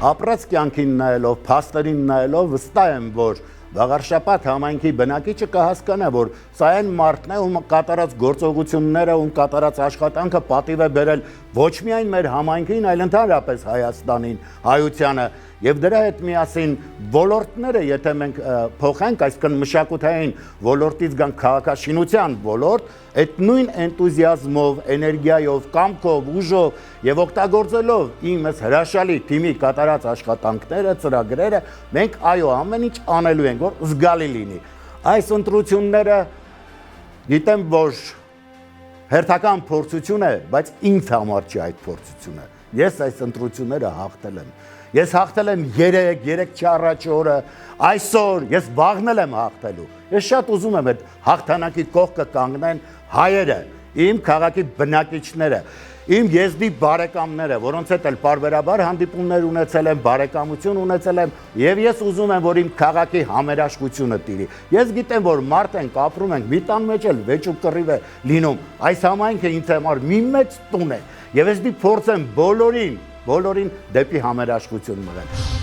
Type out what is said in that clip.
ապրած կյանքին նայելով, փաստերին նայելով վստահ եմ, որ Վաղարշապատ համայնքի բնակիչը կհասկանա, որ սա այն մարդն է, ում կատարած գործողությունները, ում կատարած աշխատանքը պատիվ է բերել ոչ միայն մեր համայնքին, այլ ընդհանրապես Հայաստանին, հայությանը, եւ դրա հետ միասին ոլորտները, եթե մենք փոխենք, այսինքն մշակութային ոլորտից գանք քաղաքաշինության ոլորտ, այդ նույն էնտուզիազմով, էներգիայով, կամքով, ուժով եւ օգտագործելով իմս հրաշալի թիմի կատարած աշխատանքները, ծրագրերը, մենք այո, ամեն ինչ անելու ենք, որ զգալի լինի։ Այս ընտրությունները գիտեմ, որ հերթական փորձություն է, բայց ինձ համար չի այդ փորձությունը։ Ես այս ընտրությունները հաղթել եմ։ Ես հաղթել եմ 3 առաջ օրը, այսօր ես վաղնել եմ հաղթելու։ Ես շատ ուզում եմ այդ հաղթանակի կողքը կանգնեն հայերը, իմ քաղաքի բնակիչները, իմ եզդի բարեկամները, որոնց հետ էլ պարբերաբար հանդիպումներ ունեցել եմ, բարեկամություն ունեցել եմ, եւ ես ուզում եմ, որ իմ քաղաքի համերաշխությունը տիրի։ Ես գիտեմ, որ մարդ ենք, ապրում ենք, մի տան մեջ էլ վեճ ու կռիվ է լինում։ Այս համայնքը ինձ համար մի մեծ տուն է, եւ ես դի փորձեմ բոլորին դեպի համերաշխություն մղել։